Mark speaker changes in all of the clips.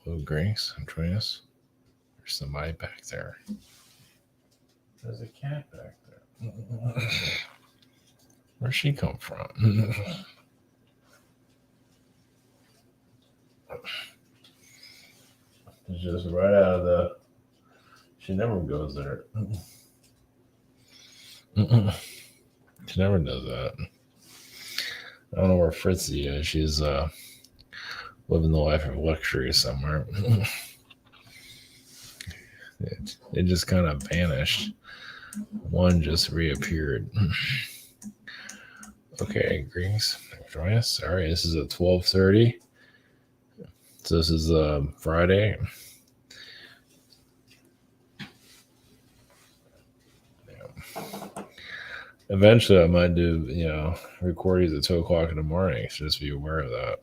Speaker 1: Oh, Grace, join us. There's somebody back there. There's a cat back there. Where'd she come from? It's just right out of the. She never goes there. She never does that. I don't know where Fritzy is. She's living the life of luxury somewhere. It just kind of vanished. One just reappeared. Okay, Greens, join us. All right, this is at 12:30. So this is Friday. Eventually, I might do recordings at 2:00 in the morning. So just be aware of that.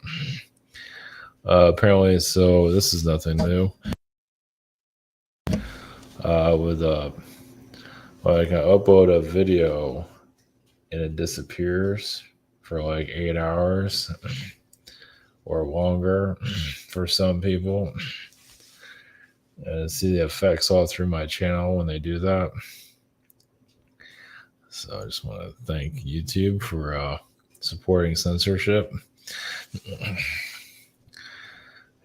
Speaker 1: Apparently, so this is nothing new. With like I upload a video and it disappears for like 8 hours or longer for some people. And I see the effects all through my channel when they do that. So I just want to thank YouTube for supporting censorship.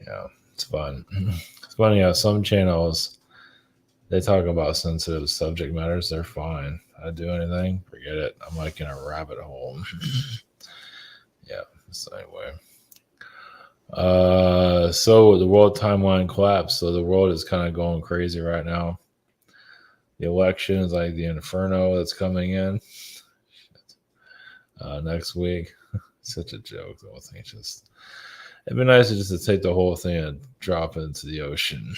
Speaker 1: Yeah, it's fun. It's funny how some channels, they talk about sensitive subject matters. They're fine. I do anything, forget it. I'm like in a rabbit hole. Yeah, so anyway. So the world timeline collapsed. So the world is kind of going crazy right now. The election is like the inferno that's coming in next week. Such a joke. The whole thing just. It'd be nice just to take the whole thing and drop it into the ocean.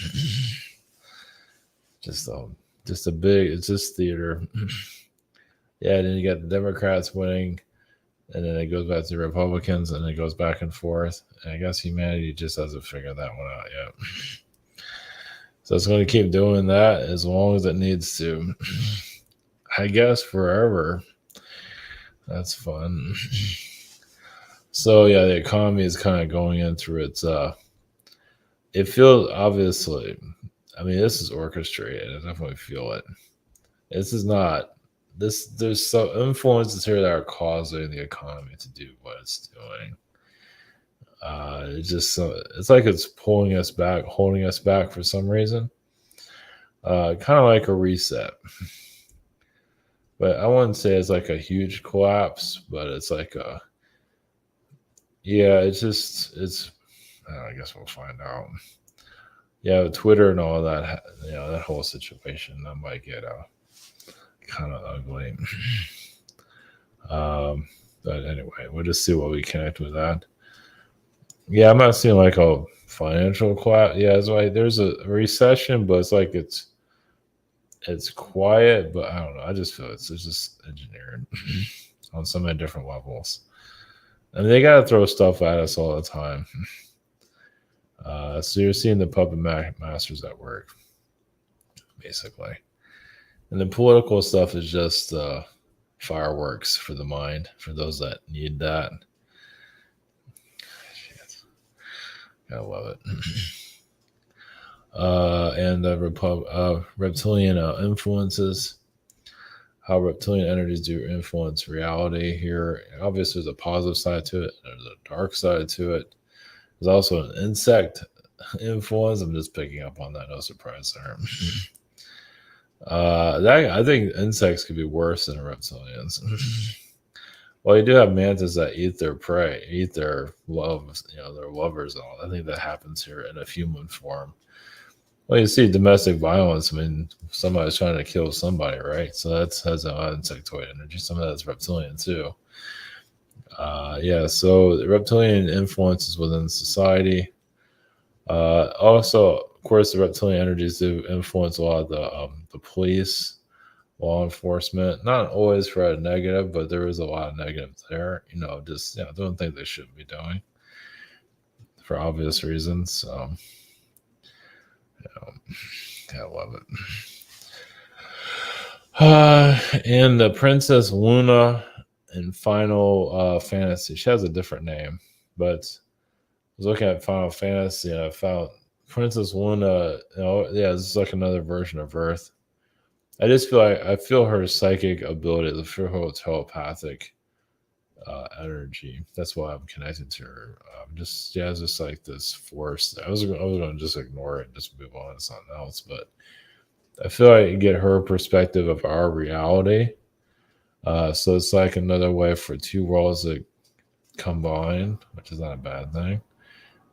Speaker 1: Just a big. It's just theater. Yeah, then you got the Democrats winning, and then it goes back to the Republicans, and it goes back and forth. And I guess humanity just hasn't figured that one out yet. So it's going to keep doing that as long as it needs to. I guess forever. That's fun. So yeah, the economy is kind of going in through its. It feels obviously. I mean, this is orchestrated. I definitely feel it. This is not. There's some influences here that are causing the economy to do what it's doing. It's just it's like it's pulling us back, holding us back for some reason. Kind of like a reset. But I wouldn't say it's like a huge collapse, but it's like a. Yeah, it's I guess we'll find out. Yeah, with Twitter and all that, that whole situation, that might get kind of ugly. But anyway, we'll just see what we connect with that. Yeah, I'm not seeing like a financial collapse. Yeah, it's like there's a recession, but it's like it's quiet, but I don't know. I just feel it's just engineered on so many different levels. I mean, they got to throw stuff at us all the time. So you're seeing the puppet masters at work, basically. And the political stuff is just fireworks for the mind, for those that need that. Shit. I love it. And the reptilian influences, how reptilian energies do influence reality here. Obviously, there's a positive side to it. There's a dark side to it. There's also an insect influence. I'm just picking up on that. No surprise there. I think insects could be worse than reptilians. Well, you do have mantis that eat their prey, eat their loves, their lovers and all. I think that happens here in a human form. Well, you see domestic violence. I mean, somebody's trying to kill somebody, right? So that has an insectoid energy. Some of that's reptilian too. So the reptilian influences within society. Also, of course, the reptilian energies do influence a lot of the police, law enforcement. Not always for a negative, but there is a lot of negative there. Just doing things they shouldn't be doing for obvious reasons. I love it. And the Princess Luna in Final Fantasy, she has a different name, but was looking at Final Fantasy and I found Princess Luna. Yeah, this is like another version of Earth. I just feel like I feel her psychic ability, the feel her telepathic energy. That's why I'm connected to her. Just yeah, it's just like this force. I was gonna just ignore it and just move on to something else, but I feel like you get her perspective of our reality. So it's like another way for two worlds to combine, which is not a bad thing.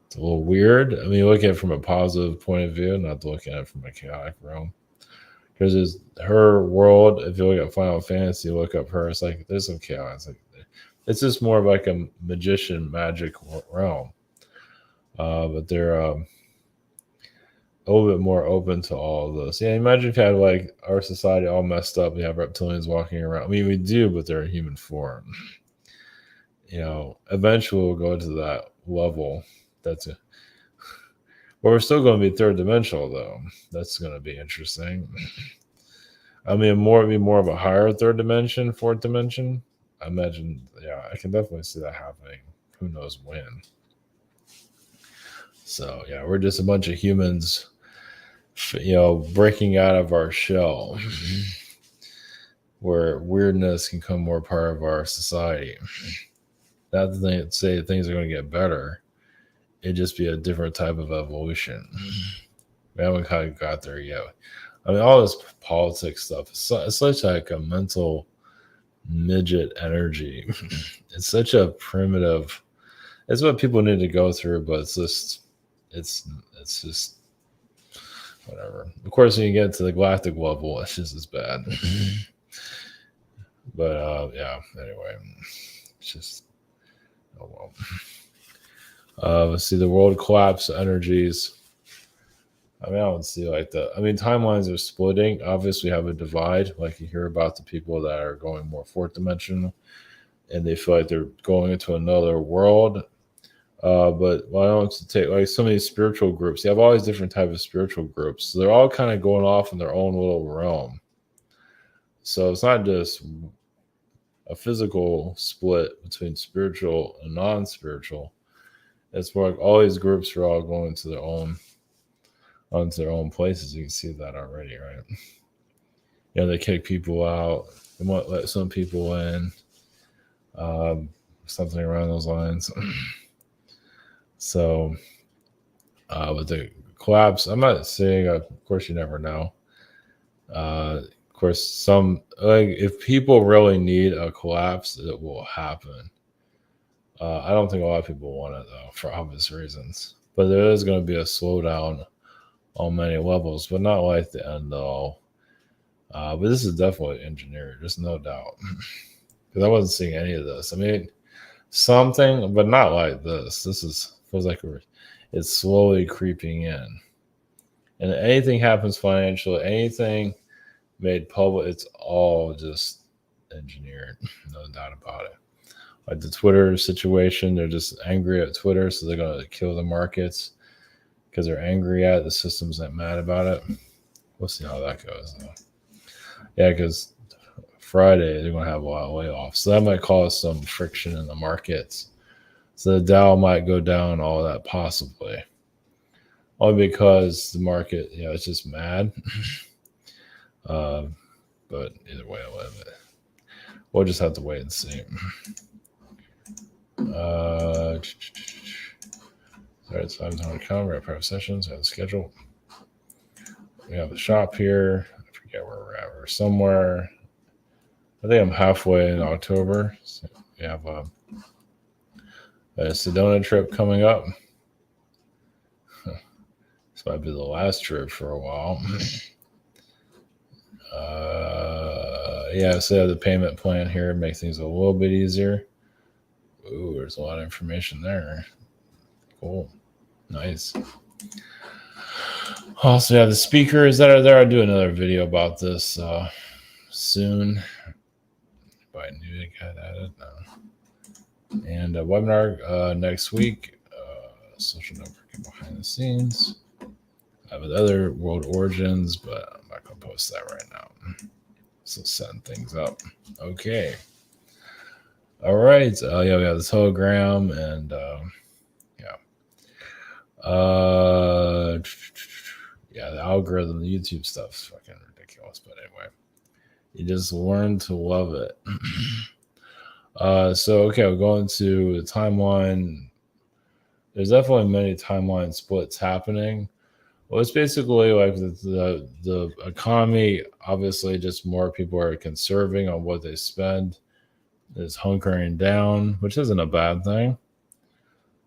Speaker 1: It's a little weird. I mean, look at it from a positive point of view, not to look at it from a chaotic realm. Because it's her world. If you look at Final Fantasy, look up her. It's like there's some chaos. It's just more of like a magician magic realm. But they're a little bit more open to all of this. Yeah, imagine if you had like our society all messed up. We have reptilians walking around. I mean, we do, but they're in human form. Eventually we'll go to that level. That's it. But we're still going to be third dimensional, though. That's going to be interesting. I mean, be more of a higher third dimension, fourth dimension. I imagine, yeah, I can definitely see that happening. Who knows when? So, yeah, we're just a bunch of humans, breaking out of our shell where weirdness can become more part of our society. Not to say things are going to get better. It'd just be a different type of evolution. We haven't kind of got there yet. I mean, all this politics stuff, it's such like a mental midget energy. It's such a primitive. It's what people need to go through, but it's just whatever. Of course, when you get to the galactic level, it's just as bad. But yeah. Anyway, it's just oh well. Let's see the world collapse energies. I mean, I don't see like that. I mean, timelines are splitting. Obviously, we have a divide. Like you hear about the people that are going more fourth dimensional, and they feel like they're going into another world. But why don't you take like some of these spiritual groups? You have all these different types of spiritual groups. So they're all kind of going off in their own little realm. So it's not just a physical split between spiritual and non-spiritual. It's more like all these groups are all going to their own onto their own places. You can see that already, right? They kick people out. They might let some people in. Something around those lines. So, with the collapse, I'm not saying, of course, you never know. Of course, if people really need a collapse, it will happen. I don't think a lot of people want it, though, for obvious reasons. But there is going to be a slowdown on many levels, but not like the end all. But this is definitely engineered, there's no doubt. Because I wasn't seeing any of this. I mean, something, but not like this. Feels like it's slowly creeping in. And anything happens financially, anything made public, it's all just engineered. No doubt about it. Like the Twitter situation, they're just angry at Twitter, so they're going to kill the markets because they're angry at it. The system's not mad about it. We'll see how that goes, though. Yeah, because Friday they're going to have a lot of layoffs. So that might cause some friction in the markets. So the Dow might go down, all that possibly. Only because the market, it's just mad. But either way, we'll just have to wait and see. Sorry, it's 5 on calendar. We have private sessions. We have the schedule. We have the shop here. I forget where we're at. We're somewhere. I think I'm halfway in October. So we have a Sedona trip coming up. This might be the last trip for a while. So I have the payment plan here. Make things a little bit easier. Ooh, there's a lot of information there. Cool. Nice. Also, have the speakers that are there. I'll do another video about this soon. If I knew it got added. No. And a webinar next week. Social networking behind the scenes. With other world origins, but I'm not going to post that right now. So setting things up. Okay. All right. We have the Telegram and Uh, yeah, the algorithm, the YouTube stuff's fucking ridiculous. But anyway, you just learn to love it. So okay, we'll go into the timeline. There's definitely many timeline splits happening. Well, it's basically like the economy. Obviously, just more people are conserving on what they spend. Is hunkering down, which isn't a bad thing.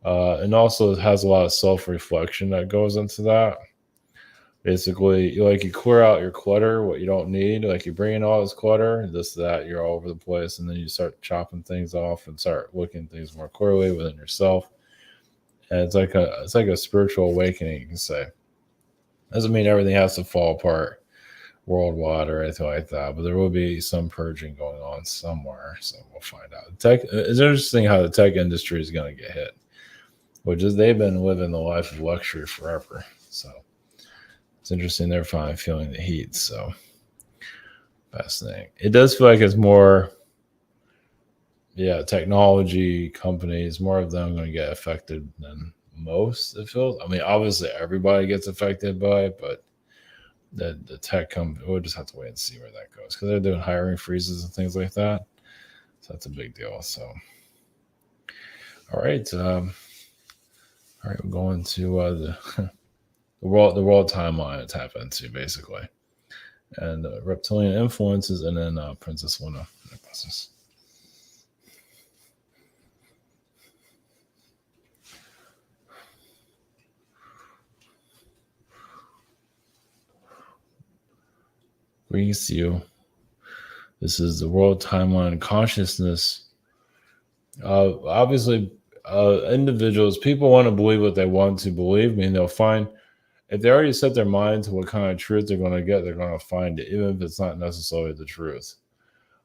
Speaker 1: And also, it has a lot of self reflection that goes into that. Basically, you clear out your clutter, what you don't need. Like you bring in all this clutter, this, that, you're all over the place, and then you start chopping things off and start looking at things more clearly within yourself. And it's like a spiritual awakening, you can say. Doesn't mean everything has to fall apart worldwide or anything like that, but there will be some purging going on somewhere. So we'll find out. It's interesting how the tech industry is going to get hit, which is they've been living the life of luxury forever. So it's interesting they're finally feeling the heat. So fascinating. It does feel like it's more, technology companies, more of them going to get affected than most. It feels. I mean, obviously everybody gets affected by it, but the tech company, we'll just have to wait and see where that goes because they're doing hiring freezes and things like that. So that's a big deal. So, all right, we're going to the world timeline to tap into basically, and reptilian influences, and then Princess Luna. Brings you. This is the world timeline consciousness. Obviously, individuals, people want to believe what they want to believe. I mean, they'll find if they already set their mind to what kind of truth they're going to get, they're going to find it, even if it's not necessarily the truth.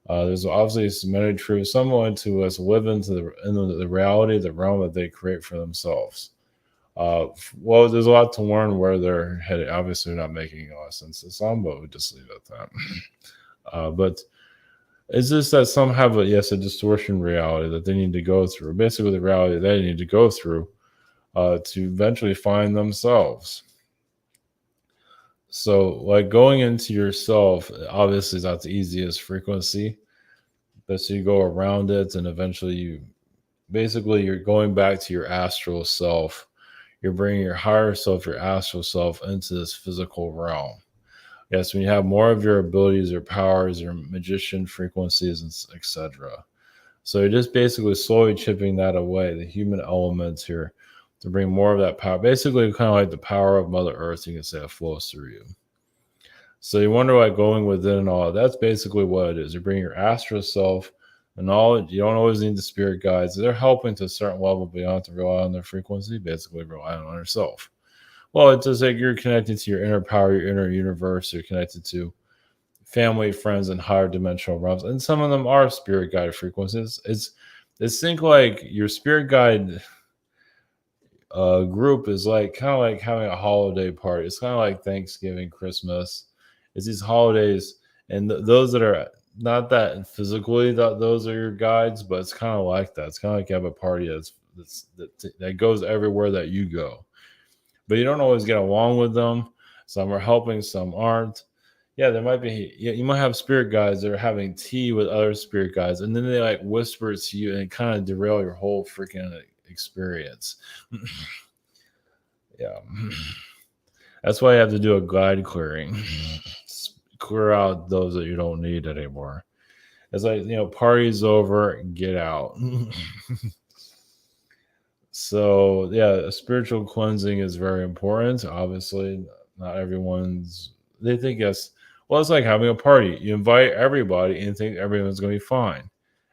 Speaker 1: There's obviously many truths. Some want to live into the reality, the realm that they create for themselves. Well, there's a lot to learn where they're headed. Obviously, we're not making a lot of sense to some, but we just leave it at that. But it's just that some have a distortion reality that they need to go through. Basically, the reality they need to go through to eventually find themselves. So, like going into yourself, obviously, is not the easiest frequency, but so you go around it, and eventually, you're going back to your astral self. You're bringing your higher self, your astral self, into this physical realm. Yes, when you have more of your abilities, your powers, your magician frequencies, etc. So you're just basically slowly chipping that away, the human elements here, to bring more of that power. Basically, kind of like the power of Mother Earth, you can say, it flows through you. So you wonder why going within and all, that's basically what it is. You bring your astral self and knowledge. You don't always need the spirit guides. They're helping to a certain level, but you don't have to rely on their frequency, basically relying on yourself. Well, it's just like you're connected to your inner power, your inner universe. You're connected to family, friends, and higher dimensional realms. And some of them are spirit guided frequencies. It's think like your spirit guide group is like kind of like having a holiday party. It's kind of like Thanksgiving, Christmas. It's these holidays, and those that are not that physically, those are your guides, but it's kind of like that. It's kind of like you have a party that goes everywhere that you go, but you don't always get along with them. Some are helping, some aren't. Yeah, there might be. Yeah, you might have spirit guides that are having tea with other spirit guides, and then they like whisper to you and kind of derail your whole freaking experience. Yeah, that's why you have to do a guide clearing. Clear out those that you don't need anymore. It's like, party's over, get out. So yeah, spiritual cleansing is very important. Obviously, not they think it's like having a party. You invite everybody and think everyone's going to be fine,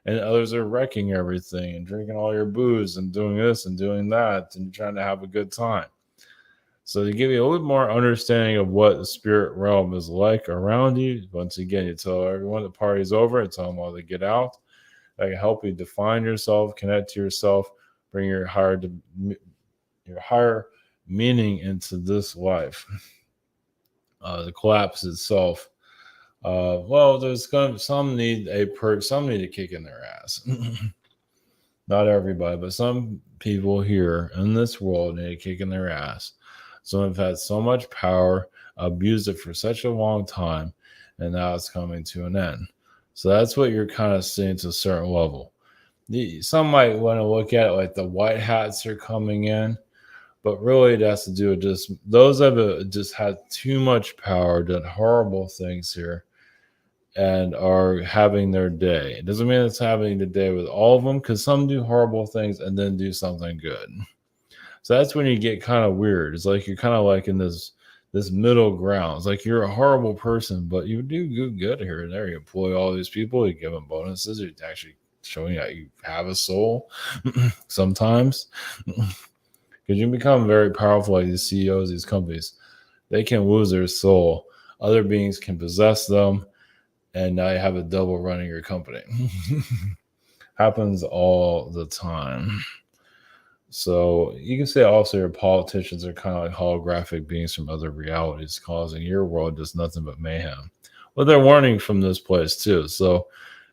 Speaker 1: and others are wrecking everything and drinking all your booze and doing this and doing that and trying to have a good time. So they give you a little bit more understanding of what the spirit realm is like around you. Once again, you tell everyone the party's over and tell them all to get out. That can help you define yourself, connect to yourself, bring your higher meaning into this life. The collapse itself. There's some need some need to kick in their ass. Not everybody, but some people here in this world need a kick in their ass. Some have had so much power, abused it for such a long time, and now it's coming to an end. So that's what you're kind of seeing to a certain level. Some might want to look at it like the white hats are coming in, but really it has to do with just those that have just had too much power, done horrible things here, and are having their day. It doesn't mean it's having the day with all of them, because some do horrible things and then do something good. So that's when you get kind of weird. It's like you're kind of like in this middle ground. It's like you're a horrible person, but you do good here and there. You employ all these people, you give them bonuses, you're actually showing that you have a soul sometimes. Because you become very powerful, like these CEOs, these companies, they can lose their soul. Other beings can possess them, and now you have a double running your company. Happens all the time. So you can say also your politicians are kind of like holographic beings from other realities, causing your world just nothing but mayhem. Well, they're warning from this place too. So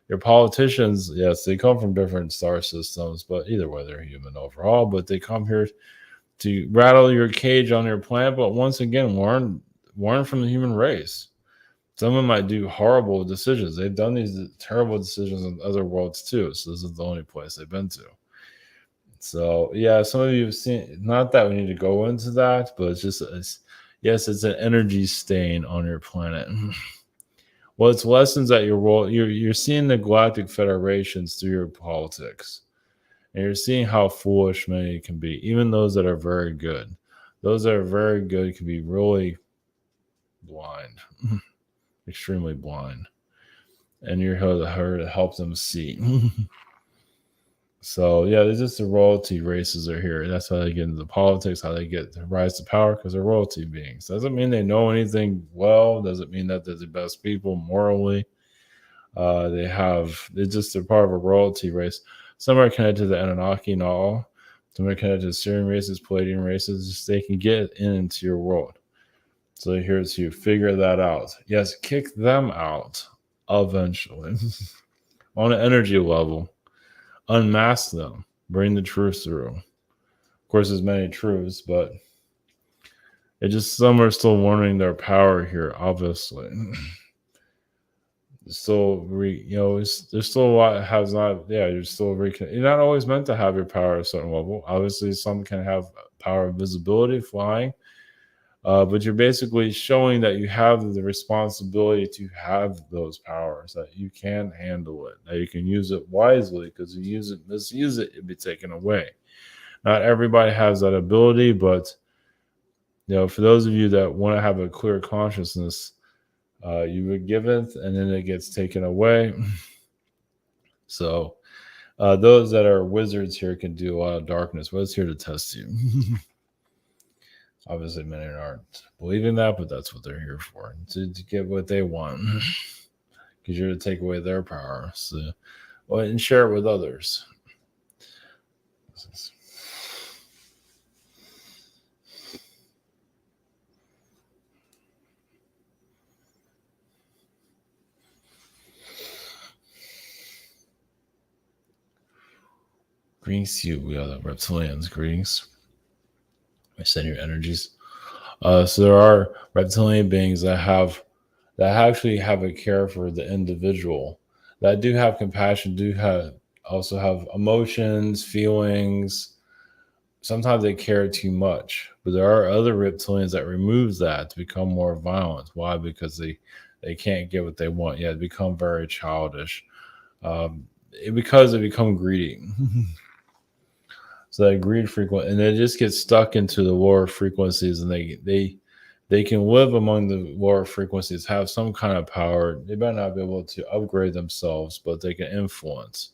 Speaker 1: your politicians, yes, they come from different star systems, but either way, they're human overall. But they come here to rattle your cage on your planet. But once again, warn from the human race. Someone might do horrible decisions. They've done these terrible decisions in other worlds too. So this is the only place they've been to. So yeah, some of you have seen. Not that we need to go into that, but yes, it's an energy stain on your planet. Well, it's lessons that your world. You're seeing the galactic federations through your politics, and you're seeing how foolish many can be. Even those that are very good, those that are very good can be really blind, extremely blind, and you're here to help them see. So yeah, there's just the royalty races are here. That's how they get into politics, how they get to rise to power, because they're royalty beings. Doesn't mean they know anything well. Doesn't mean that they're the best people morally. They're part of a royalty race. Some are connected to the Anunnaki and all. Some are connected to Syrian races, Palladian races. Just they can get into your world. So here to figure that out. Yes, kick them out eventually on an energy level. Unmask them, bring the truth through. Of course, there's many truths, but some are still warning their power here. Obviously, there's still a lot has not. Yeah, you're still you're not always meant to have your power at a certain level. Obviously, some can have power of visibility, flying. But you're basically showing that you have the responsibility to have those powers, that you can handle it, that you can use it wisely, because you misuse it, it'd be taken away. Not everybody has that ability, but for those of you that want to have a clear consciousness, you were given and then it gets taken away. So those that are wizards here can do a lot of darkness, but it's here to test you. Obviously, many aren't believing that, but that's what they're here for, to get what they want. Because you're to take away their power, and share it with others. Greetings to you, we are the Reptilians. Greetings. I send your energies. So there are reptilian beings that actually have a care for the individual, that do have compassion, also have emotions, feelings. Sometimes they care too much, but there are other reptilians that removes that to become more violent. Why? Because they can't get what they want. Yeah, they become very childish. Because they become greedy. So that greed frequency, and they just get stuck into the lower frequencies, and they can live among the lower frequencies, have some kind of power. They might not be able to upgrade themselves, but they can influence.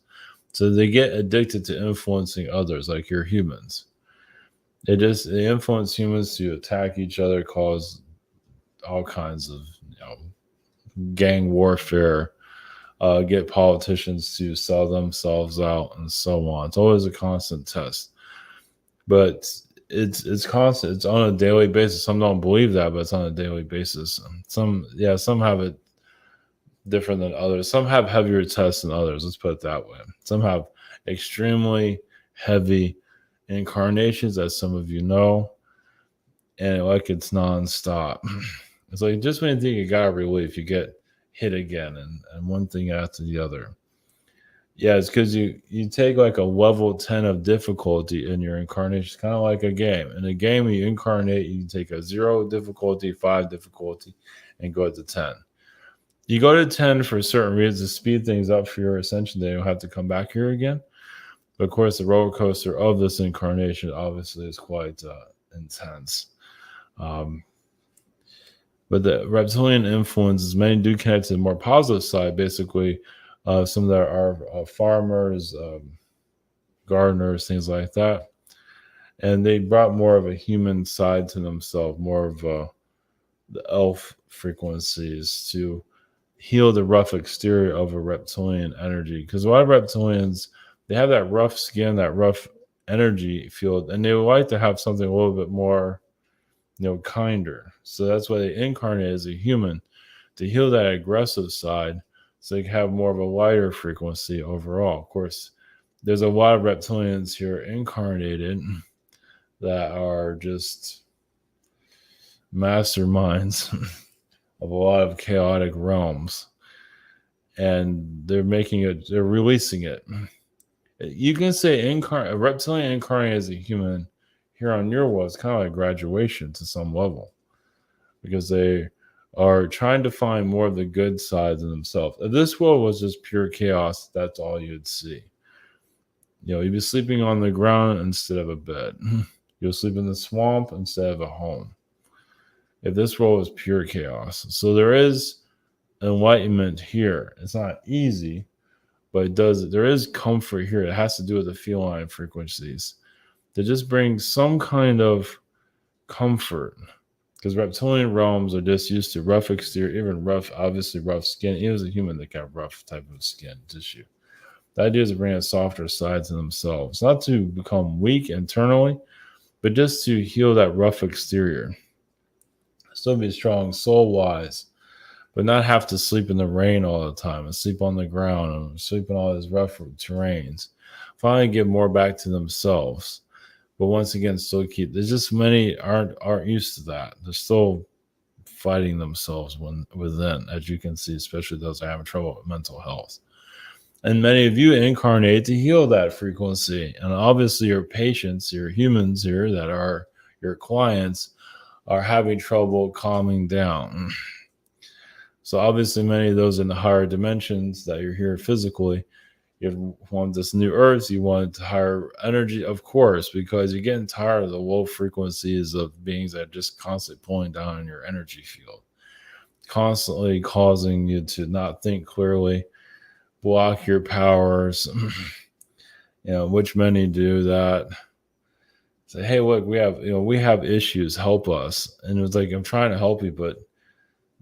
Speaker 1: So they get addicted to influencing others, like your humans. They influence humans to attack each other, cause all kinds of gang warfare, get politicians to sell themselves out, and so on. It's always a constant test. But it's constant. It's on a daily basis. Some don't believe that, but it's on a daily basis. Some have it different than others. Some have heavier tests than others. Let's put it that way. Some have extremely heavy incarnations, as some of you know, and like it's nonstop. It's like just when you think you got relief, you get hit again, and one thing after the other. Yeah, it's because you take like a level 10 of difficulty in your incarnation. It's kind of like a game. In a game, when you incarnate, you take a 0 difficulty, 5 difficulty, and go to 10. You go to 10 for certain reasons to speed things up for your ascension. Then you'll have to come back here again. But of course, the roller coaster of this incarnation obviously is quite intense. Um, but the reptilian influences, many do connect to the more positive side. Basically, some that are farmers, gardeners, things like that. And they brought more of a human side to themselves, more of the elf frequencies to heal the rough exterior of a reptilian energy. Because a lot of reptilians, they have that rough skin, that rough energy field, and they would like to have something a little bit more, kinder. So that's why they incarnate as a human to heal that aggressive side, so they can have more of a lighter frequency overall. Of course, there's a lot of reptilians here incarnated that are just masterminds of a lot of chaotic realms, and they're releasing it. You can say a reptilian incarnated as a human here on your world is kind of like graduation to some level, because they are trying to find more of the good sides of themselves. If this world was just pure chaos, that's all you'd see. You'd be sleeping on the ground instead of a bed. You'll sleep in the swamp instead of a home. If this world was pure chaos. So there is enlightenment here. It's not easy, but there is comfort here. It has to do with the feline frequencies to just bring some kind of comfort, because reptilian realms are just used to rough exterior, even obviously rough skin. Even as a human, they have rough type of skin tissue. The idea is to bring a softer side to themselves, not to become weak internally, but just to heal that rough exterior. Still be strong soul-wise, but not have to sleep in the rain all the time and sleep on the ground and sleep in all these rough terrains. Finally get more back to themselves. But once again, still there's just many aren't used to that. They're still fighting themselves within, as you can see, especially those that are having trouble with mental health. And many of you incarnate to heal that frequency. And obviously your patients, your humans here that are your clients, are having trouble calming down. So obviously many of those in the higher dimensions that you're here physically, you want this new earth, you want higher energy, of course, because you're getting tired of the low frequencies of beings that are just constantly pulling down in your energy field, constantly causing you to not think clearly, block your powers, which many do that. Say, hey, look, we have issues, help us. And it was like, I'm trying to help you, but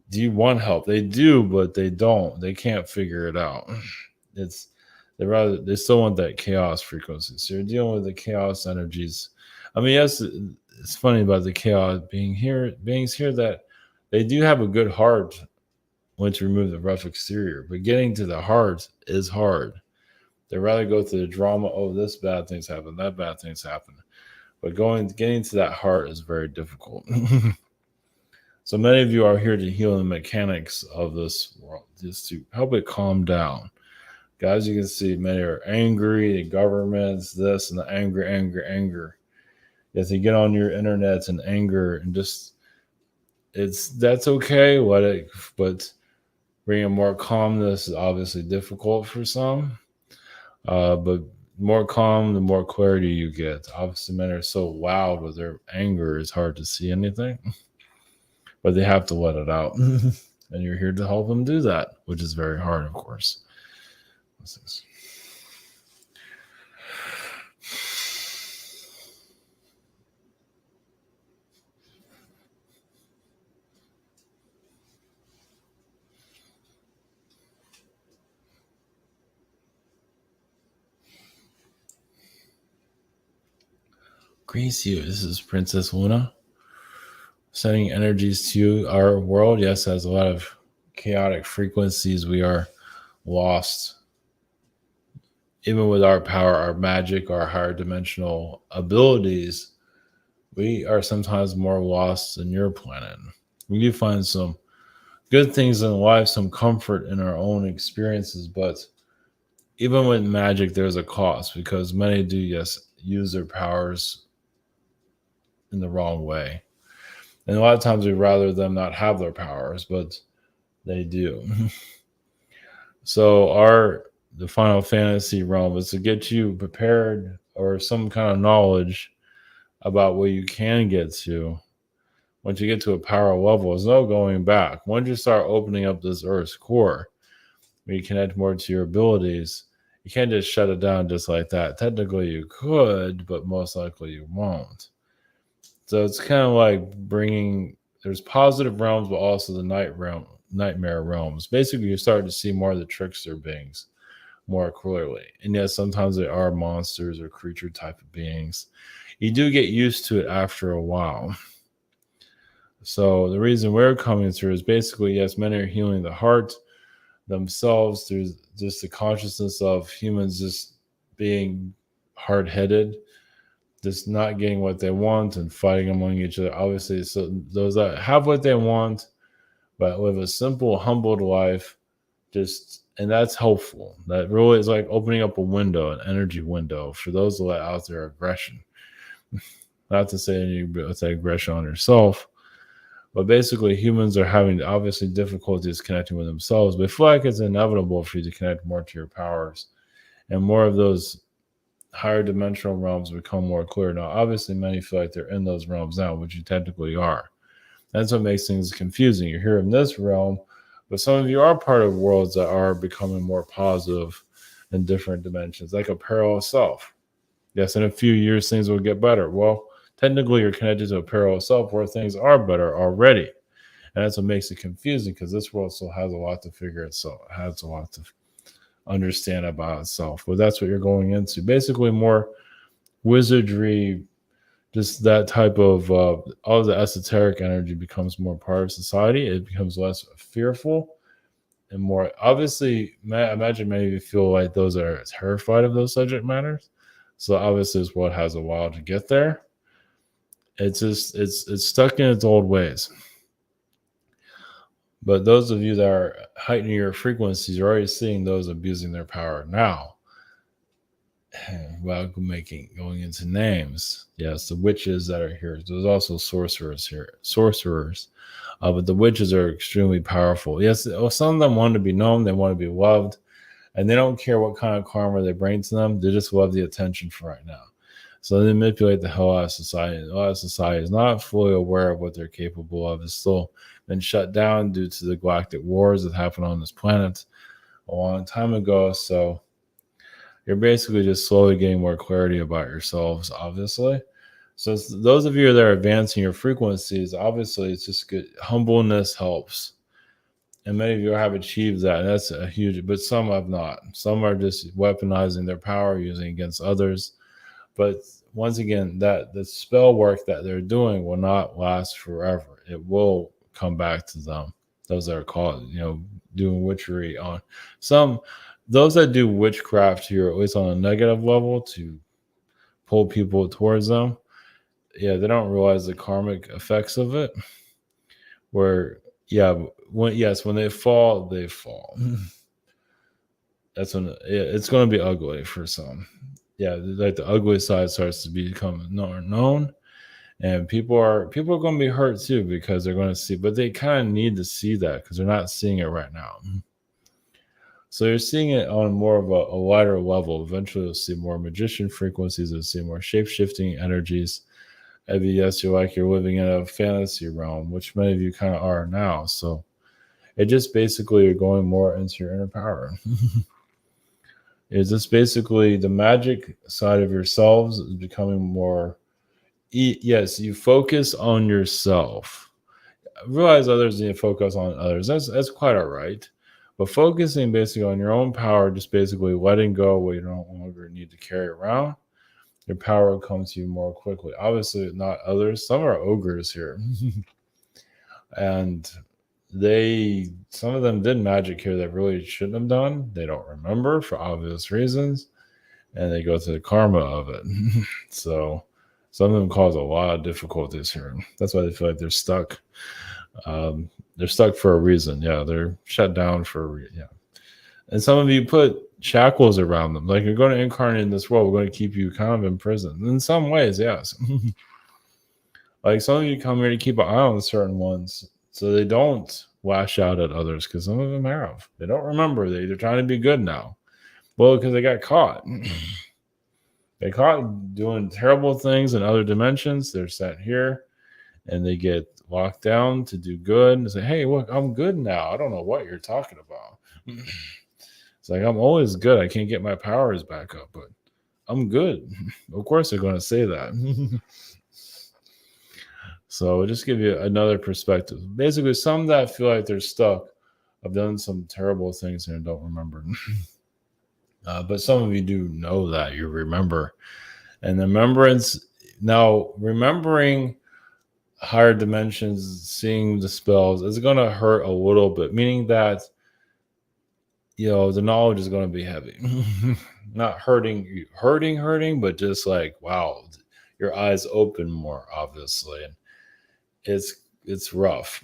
Speaker 1: do you want help? They do, but they don't. They can't figure it out. They still want that chaos frequency. So you're dealing with the chaos energies. I mean, yes, it's funny about the chaos beings here that they do have a good heart once you remove the rough exterior, but getting to the heart is hard. They rather go through the drama. Oh, this bad things happen, that bad things happen, but getting to that heart is very difficult. So many of you are here to heal the mechanics of this world, just to help it calm down. Guys, you can see many are angry, the governments, this and the anger. If you get on your internet and anger and just that's okay. But bringing more calmness is obviously difficult for some. But more calm, the more clarity you get. Obviously, men are so loud with their anger, it's hard to see anything. But they have to let it out. And you're here to help them do that, which is very hard, of course. Grease you. This is Princess Luna. Sending energies to our world. Yes, has a lot of chaotic frequencies. We are lost even with our power, our magic, our higher dimensional abilities, we are sometimes more lost than your planet. We do find some good things in life, some comfort in our own experiences, but even with magic, there's a cost because many do, yes, use their powers in the wrong way. And a lot of times we'd rather them not have their powers, but they do. So our the Final Fantasy realm is to get you prepared or some kind of knowledge about where you can get to. Once you get to a power level, there's no going back. Once you start opening up this Earth's core, where you connect more to your abilities, you can't just shut it down just like that. Technically, you could, but most likely you won't. So it's kind of like bringing. There's positive realms, but also the nightmare realms. Basically, you start to see more of the trickster beings more clearly. And yes, sometimes they are monsters or creature type of beings. You do get used to it after a while. So the reason we're coming through is basically, yes, many are healing the heart themselves through just the consciousness of humans just being hard-headed, just not getting what they want and fighting among each other. Obviously, so those that have what they want but live a simple, humbled life, just and that's helpful. That really is like opening up a window, an energy window for those that let out their aggression. Not to say any with aggression on yourself, but basically humans are having obviously difficulties connecting with themselves. But I feel like it's inevitable for you to connect more to your powers and more of those higher dimensional realms become more clear. Now, obviously, many feel like they're in those realms now, which you technically are. That's what makes things confusing. You're here in this realm, but some of you are part of worlds that are becoming more positive in different dimensions, like a parallel self. Yes, in a few years, things will get better. Well, technically, you're connected to a parallel self where things are better already. And that's what makes it confusing because this world still has a lot to figure itself, has a lot to understand about itself. But that's what you're going into. Basically, more wizardry, just that type of all the esoteric energy becomes more part of society. It becomes less fearful and more obviously. I imagine many of you feel like those are terrified of those subject matters. So obviously, this world has a while to get there. It's just it's stuck in its old ways. But those of you that are heightening your frequencies are already seeing those abusing their power now. Without going into names, yes, the witches that are here. There's also sorcerers here, but the witches are extremely powerful. Yes, some of them want to be known, they want to be loved, and they don't care what kind of karma they bring to them. They just love the attention for right now. So they manipulate the hell out of society. A lot of society is not fully aware of what they're capable of. It's still been shut down due to the galactic wars that happened on this planet a long time ago. So you're basically just slowly getting more clarity about yourselves, obviously. So those of you that are advancing your frequencies, obviously it's just good. Humbleness helps. And many of you have achieved that. And that's a huge, but some have not. Some are just weaponizing their power, using against others. But once again, that the spell work that they're doing will not last forever. It will come back to them. Those that are caught, doing witchery on some. Those that do witchcraft here, at least on a negative level, to pull people towards them, yeah, they don't realize the karmic effects of it. Where, yeah, when they fall, they fall. That's when it's going to be ugly for some. Yeah, like the ugly side starts to become known, and people are going to be hurt too because they're going to see, but they kind of need to see that because they're not seeing it right now. So you're seeing it on more of a wider level. Eventually, you'll see more magician frequencies. You'll see more shape-shifting energies. Maybe, yes, you're living in a fantasy realm, which many of you kind of are now. So it just basically you're going more into your inner power. It's just basically the magic side of yourselves is becoming more. Yes, you focus on yourself. Realize others need to focus on others. That's quite all right. But focusing basically on your own power, just basically letting go what you no longer need to carry around, your power comes to you more quickly. Obviously, not others. Some are ogres here. And some of them did magic here that really shouldn't have done. They don't remember for obvious reasons. and they go through the karma of it. So some of them cause a lot of difficulties here. That's why they feel like they're stuck. They're stuck for a reason. Yeah, they're shut down for a reason. Yeah. And some of you put shackles around them. Like, you're going to incarnate in this world. We're going to keep you kind of in prison. In some ways, yes. Like, some of you come here to keep an eye on certain ones so they don't lash out at others, because some of them have. They don't remember. They're trying to be good now. Well, because they got caught. They caught doing terrible things in other dimensions. They're sent here and they get locked down to do good and say, hey, look, I'm good now. I don't know what you're talking about. It's like, I'm always good. I can't get my powers back up, but I'm good. Of course they're going to say that. So just give you another perspective. Basically, some that feel like they're stuck have done some terrible things and don't remember. But some of you do know that you remember. And the remembrance, now remembering higher dimensions, seeing the spells is going to hurt a little bit, meaning that, the knowledge is going to be heavy. Not hurting, but just like, wow, your eyes open more, obviously. And it's rough.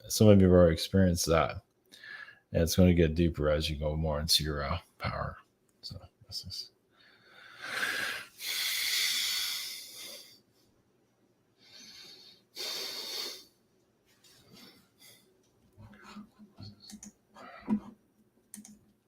Speaker 1: Some of you have already experienced that. And it's going to get deeper as you go more into your power. So this is